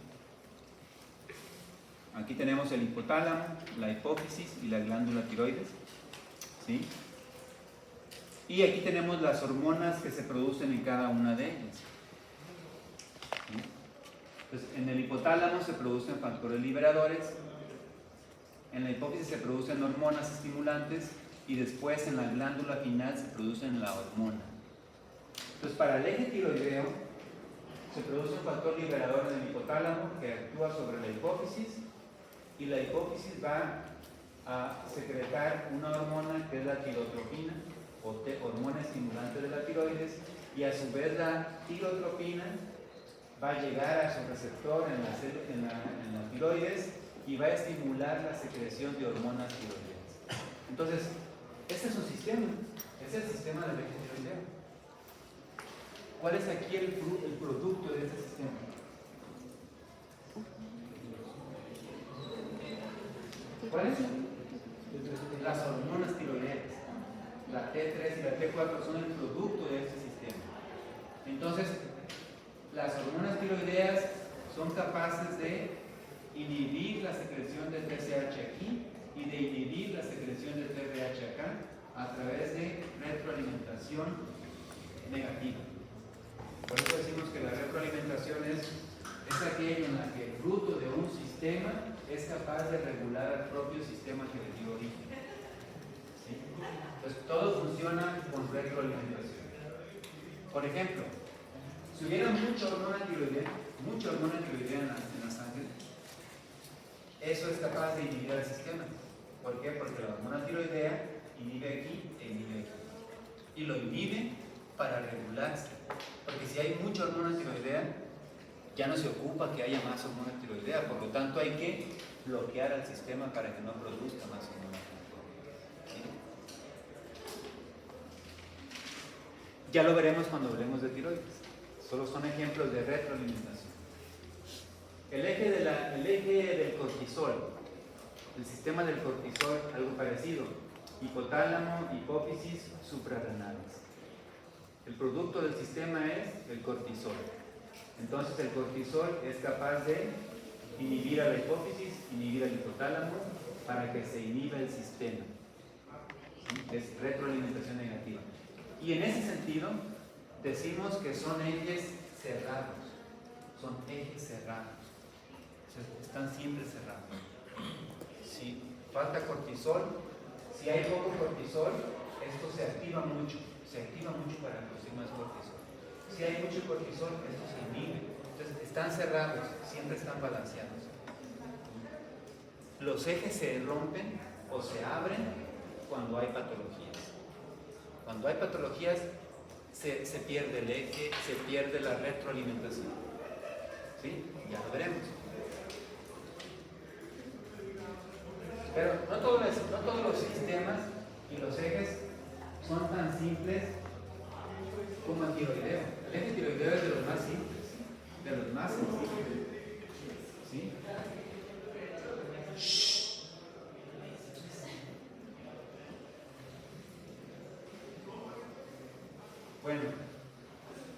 Aquí tenemos el hipotálamo, la hipófisis y la glándula tiroides, ¿sí? Y aquí tenemos las hormonas que se producen en cada una de ellas. ¿Sí? Entonces, en el hipotálamo se producen factores liberadores, en la hipófisis se producen hormonas estimulantes y después en la glándula final se producen la hormona. Entonces, para el eje tiroideo se produce un factor liberador en el hipotálamo que actúa sobre la hipófisis y la hipófisis va a secretar una hormona que es la tirotropina o hormona estimulante de la tiroides, y a su vez la tirotropina va a llegar a su receptor en la tiroides y va a estimular la secreción de hormonas tiroideas. Entonces, este es un sistema, es el sistema del eje tiroideo. ¿Cuál es aquí el producto de este sistema? ¿Cuáles son? Las hormonas tiroideas. La T3 y la T4 son el producto de este sistema. Entonces, las hormonas tiroideas son capaces de inhibir la secreción de TSH aquí y de inhibir la secreción de TRH acá a través de retroalimentación negativa. Por eso decimos que la retroalimentación es aquello en la que el fruto de un sistema es capaz de regular al propio sistema que le dio origen. ¿Sí? Entonces, todo funciona con retroalimentación. Por ejemplo, si hubiera mucha hormona tiroidea en la sangre, eso es capaz de inhibir al sistema. ¿Por qué? Porque la hormona tiroidea inhibe aquí e inhibe aquí. Y lo inhibe para regularse. Porque si hay mucha hormona tiroidea, ya no se ocupa que haya más hormona tiroidea. Por lo tanto, hay que bloquear al sistema para que no produzca más hormona tiroidea. ¿Sí? Ya lo veremos cuando hablemos de tiroides. Solo son ejemplos de retroalimentación. El eje del cortisol, el sistema del cortisol, algo parecido. Hipotálamo, hipófisis, suprarrenales. El producto del sistema es el cortisol. Entonces el cortisol es capaz de inhibir a la hipófisis, inhibir al hipotálamo, para que se inhiba el sistema. ¿Sí? Es retroalimentación negativa. Y en ese sentido, decimos que son ejes cerrados. Son ejes cerrados. O sea, están siempre cerrados. Si falta cortisol, si hay poco cortisol, esto se activa mucho para producir más cortisol. Si hay mucho cortisol, esto se inhibe. Entonces, están cerrados, siempre están balanceados. Los ejes se rompen o se abren cuando hay patologías. Cuando hay patologías, se pierde el eje, se pierde la retroalimentación. ¿Sí? Ya lo veremos. Pero no todos los sistemas y los ejes son tan simples como el tiroideo. El eje tiroideo es de los más simples, de los más sencillos. ¿Sí? Shh. Bueno,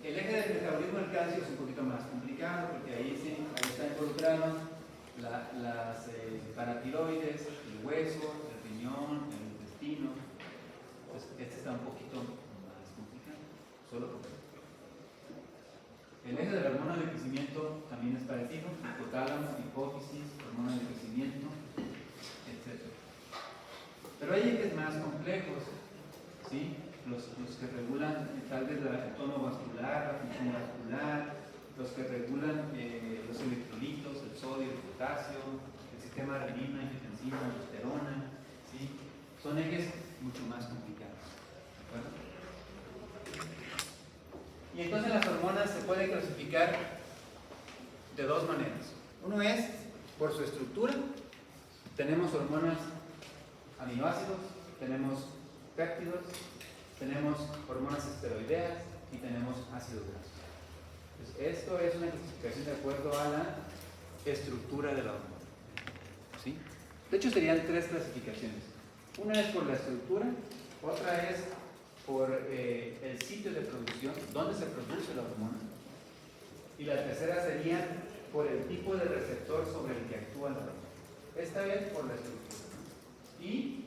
el eje del metabolismo del calcio es un poquito más complicado porque ahí está involucrado las paratiroides, el hueso, el riñón, el intestino. Pues este está un poquito más complicado, solo porque el eje de la hormona de crecimiento también es parecido: hipotálamo, hipófisis, hormona de crecimiento, etc. Pero hay ejes más complejos, ¿sí? Los que regulan tal vez el tono vascular, la función vascular, los que regulan los electrolitos, el sodio, el potasio, el sistema renina, angiotensina, aldosterona, ¿sí? Son ejes mucho más complicados. ¿De acuerdo? Y entonces las hormonas se pueden clasificar de dos maneras. Uno es por su estructura. Tenemos hormonas aminoácidos, tenemos péptidos, tenemos hormonas esteroideas y tenemos ácidos grasos. Entonces, esto es una clasificación de acuerdo a la estructura de la hormona. ¿Sí? De hecho, serían tres clasificaciones. Una es por la estructura, otra es por el sitio de producción, donde se produce la hormona, y la tercera sería por el tipo de receptor sobre el que actúa la hormona. Esta vez por la estructura, ¿no? Y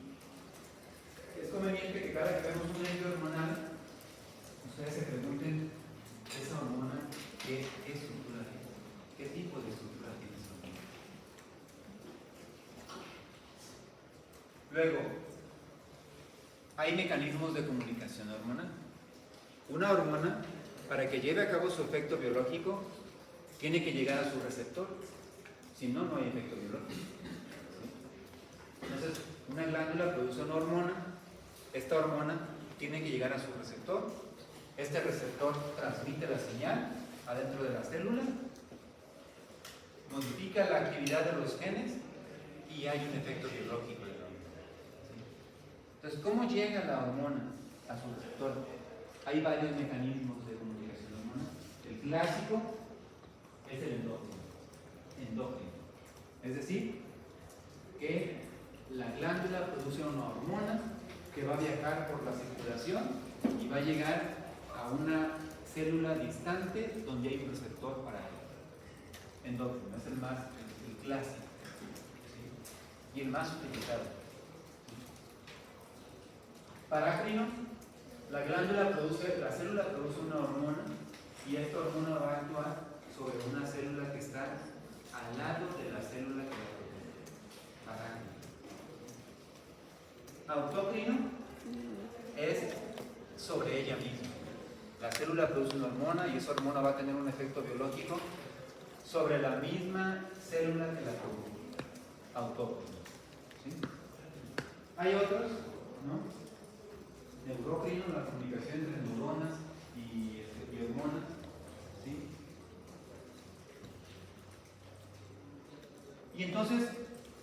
es conveniente que cada que vemos un eje hormonal, ustedes se pregunten, esa hormona, ¿qué estructura tiene? ¿Qué tipo de estructura tiene esa hormona? Luego, hay mecanismos de comunicación hormonal. Una hormona, para que lleve a cabo su efecto biológico, tiene que llegar a su receptor. Si no, no hay efecto biológico. ¿Sí? Entonces, una glándula produce una hormona. Esta hormona tiene que llegar a su receptor. Este receptor transmite la señal adentro de la célula, modifica la actividad de los genes y hay un efecto biológico. Entonces, ¿cómo llega la hormona a su receptor? Hay varios mecanismos de comunicación hormonal. El clásico es el endógeno. Es decir, que la glándula produce una hormona que va a viajar por la circulación y va a llegar a una célula distante donde hay un receptor para él. Endógeno es el clásico, ¿sí? Y el más utilizado. Parácrino, la célula produce una hormona y esta hormona va a actuar sobre una célula que está al lado de la célula que la produce. Parácrino. Autócrino es sobre ella misma. La célula produce una hormona y esa hormona va a tener un efecto biológico sobre la misma célula que la produce. Autócrino. ¿Sí? Hay otros, ¿no? Neurócrino, la comunicación entre neuronas y hormonas. ¿Sí? Y entonces,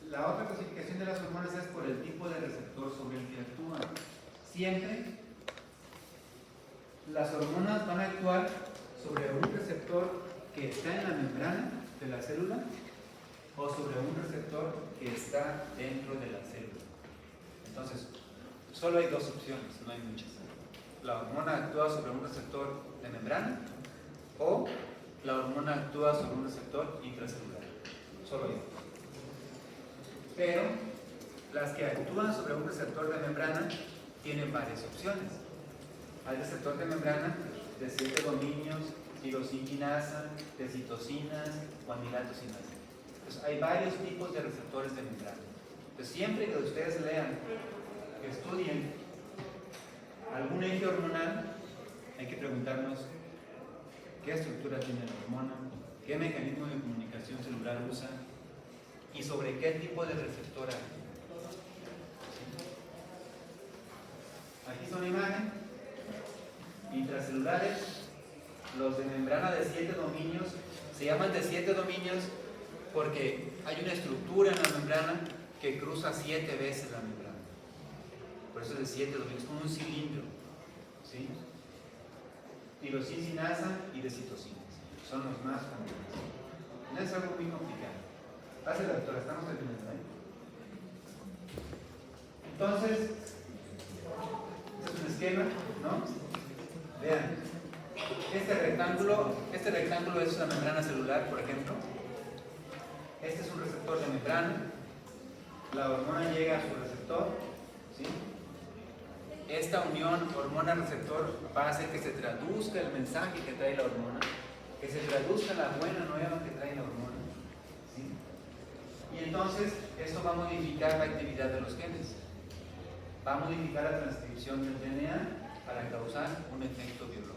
la otra clasificación de las hormonas es por el tipo de receptor sobre el que actúan. Siempre las hormonas van a actuar sobre un receptor que está en la membrana de la célula o sobre un receptor que está dentro de la célula. Entonces, solo hay dos opciones, no hay muchas. La hormona actúa sobre un receptor de membrana o la hormona actúa sobre un receptor intracelular. Solo hay dos. Pero las que actúan sobre un receptor de membrana tienen varias opciones. Hay receptor de membrana de 7 dominios, tirosinquinasa, de citocinas o amilatocinasa. Entonces, hay varios tipos de receptores de membrana. Entonces, siempre que ustedes lean, que estudien algún eje hormonal, hay que preguntarnos qué estructura tiene la hormona, qué mecanismo de comunicación celular usa y sobre qué tipo de receptor hay. Aquí está una imagen. Intracelulares, los de membrana de 7 dominios, se llaman de 7 dominios porque hay una estructura en la membrana que cruza 7 veces la membrana. Por eso es de 7 dominios, como un cilindro. ¿Sí? Tirosinquinasa y de citocinas. Son los más comunes. No es algo muy complicado. Pase, doctora, estamos terminando, ¿eh? Entonces, este es un esquema, ¿no? Vean, este rectángulo es una membrana celular, por ejemplo. Este es un receptor de membrana. La hormona llega a su receptor, ¿sí? Esta unión hormona-receptor va a hacer que se traduzca el mensaje que trae la hormona, que se traduzca la buena nueva que trae la hormona, ¿sí? Y entonces esto va a modificar la actividad de los genes, va a modificar la transcripción del DNA para causar un efecto biológico.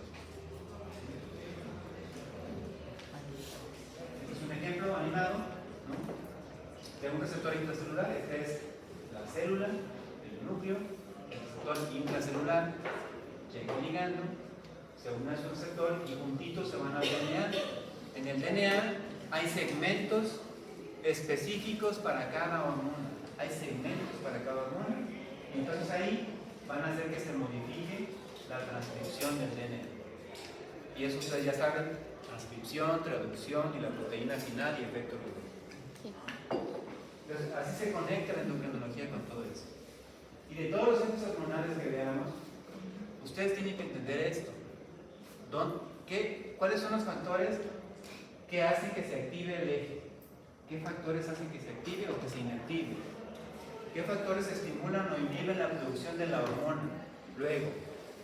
Este es un ejemplo animado, ¿no?, de un receptor intracelular. Esta es la célula, el núcleo, el receptor intracelular, llega ligando, se une a su receptor y juntitos se van al DNA. En el DNA hay segmentos específicos para cada hormona. Hay segmentos para cada hormona. Y entonces ahí van a hacer que se modifique la transcripción del DNA. Y eso ustedes ya saben, transcripción, traducción y la proteína final y efecto biológico. Sí. Entonces, así se conecta la endocrinología con todo eso. Y de todos los centros hormonales que veamos, ustedes tienen que entender esto. ¿Cuáles son los factores que hacen que se active el eje? ¿Qué factores hacen que se active o que se inactive? ¿Qué factores estimulan o inhiben la producción de la hormona? Luego,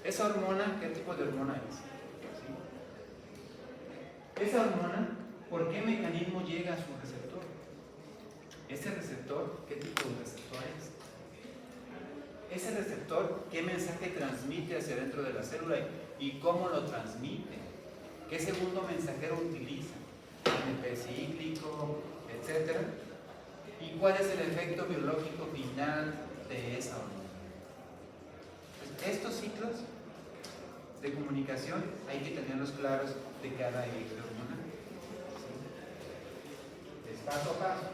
esa hormona, ¿qué tipo de hormona es? ¿Sí? Esa hormona, ¿por qué mecanismo llega a su receptor? Ese receptor, ¿qué tipo de receptor es? Ese receptor, ¿qué mensaje transmite hacia dentro de la célula y cómo lo transmite? ¿Qué segundo mensajero utiliza? AMP cíclico, etcétera. ¿Y cuál es el efecto biológico final de esa hormona? Pues estos ciclos de comunicación hay que tenerlos claros de cada eje hormonal. ¿Sí? Es paso a paso.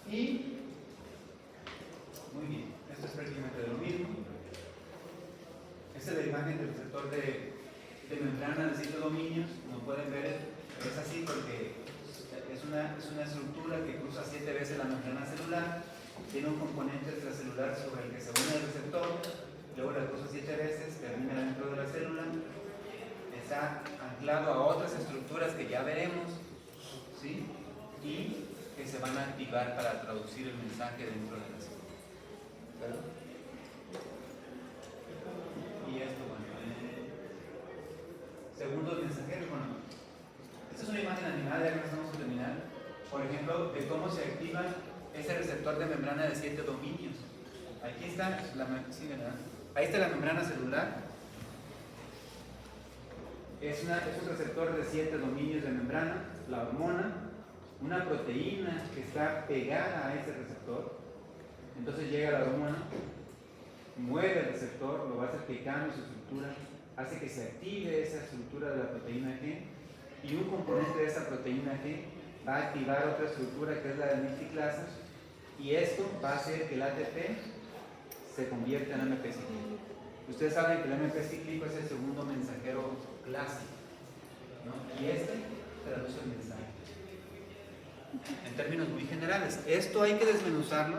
¿Sí? Y muy bien, esto es prácticamente lo mismo. Esta es la imagen del receptor de membrana de citodominios. Como pueden ver, es así porque es una estructura que cruza 7 veces la membrana celular, tiene un componente extracelular sobre el que se une el receptor, luego la cruza 7 veces, termina dentro de la célula, está anclado a otras estructuras que ya veremos, ¿sí? Y que se van a activar para traducir el mensaje dentro de la célula. ¿Verdad? Y esto, bueno, segundos mensajeros, bueno, esta es una imagen animada, ya que estamos a terminar, por ejemplo, de cómo se activa ese receptor de membrana de 7 dominios. Aquí está sí, ¿verdad? Ahí está la membrana celular. Es un receptor de 7 dominios de membrana, la hormona, una proteína que está pegada a ese receptor. Entonces llega la hormona, mueve el receptor, lo va a hacer que cambie su estructura, hace que se active esa estructura de la proteína G, y un componente de esa proteína G va a activar otra estructura que es la de multiclasas, y esto va a hacer que el ATP se convierta en AMP cíclico. Ustedes saben que el AMP cíclico es el segundo mensajero clásico, ¿no? Y este traduce el mensaje. En términos muy generales, esto hay que desmenuzarlo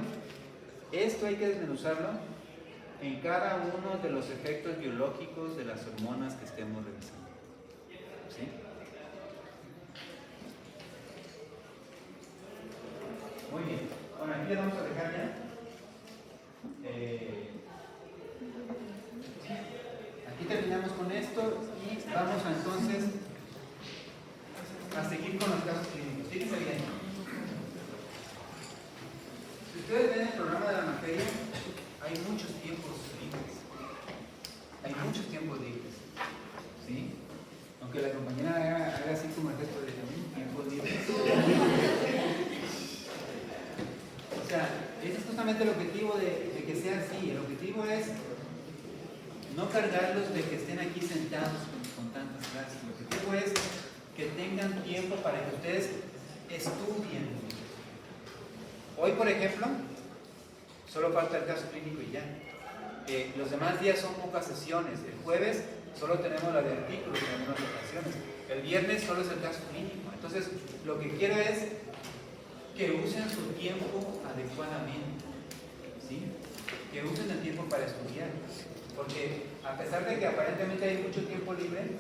en cada uno de los efectos biológicos de las hormonas que estemos revisando. ¿Sí? Muy bien. Bueno, aquí le vamos a dejar ya. Aquí terminamos con esto y vamos entonces a seguir con los casos clínicos. Fíjense bien. Si ustedes ven el programa de la materia, hay muchos tiempos libres. Hay muchos tiempos libres. ¿Sí? Aunque la compañera haga así como el gesto de tiempos libres. O sea, ese es justamente el objetivo de que sea así. El objetivo es no cargarlos de que estén aquí sentados con tantas clases. El objetivo es que tengan tiempo para que ustedes estudien. Hoy, por ejemplo, solo falta el caso clínico y ya. Los demás días son pocas sesiones. El jueves solo tenemos la de artículos en algunas ocasiones. El viernes solo es el caso clínico. Entonces, lo que quiero es que usen su tiempo adecuadamente. ¿Sí? Que usen el tiempo para estudiar. Porque a pesar de que aparentemente hay mucho tiempo libre,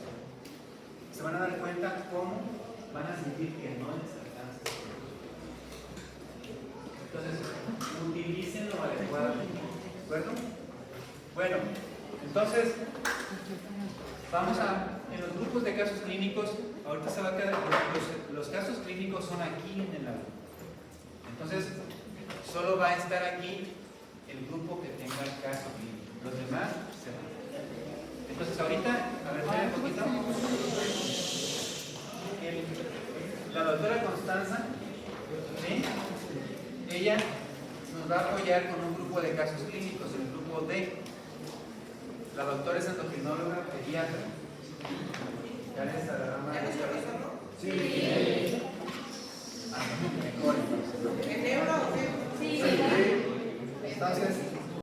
se van a dar cuenta cómo van a sentir que no les alcanza. Entonces, utilícenlo adecuadamente. ¿De acuerdo? Bueno, entonces, vamos en los grupos de casos clínicos, ahorita se va a quedar, los casos clínicos son aquí en el aula. Entonces, solo va a estar aquí el grupo que tenga el caso clínico. Los demás se van. Entonces, ahorita, a ver, esperen un poquito. La doctora Constanza, ¿sí? Ella nos va a apoyar con un grupo de casos clínicos, el grupo D. La doctora es endocrinóloga, pediatra. Ya les dará más. ¿Ya nos avisó, no? Sí.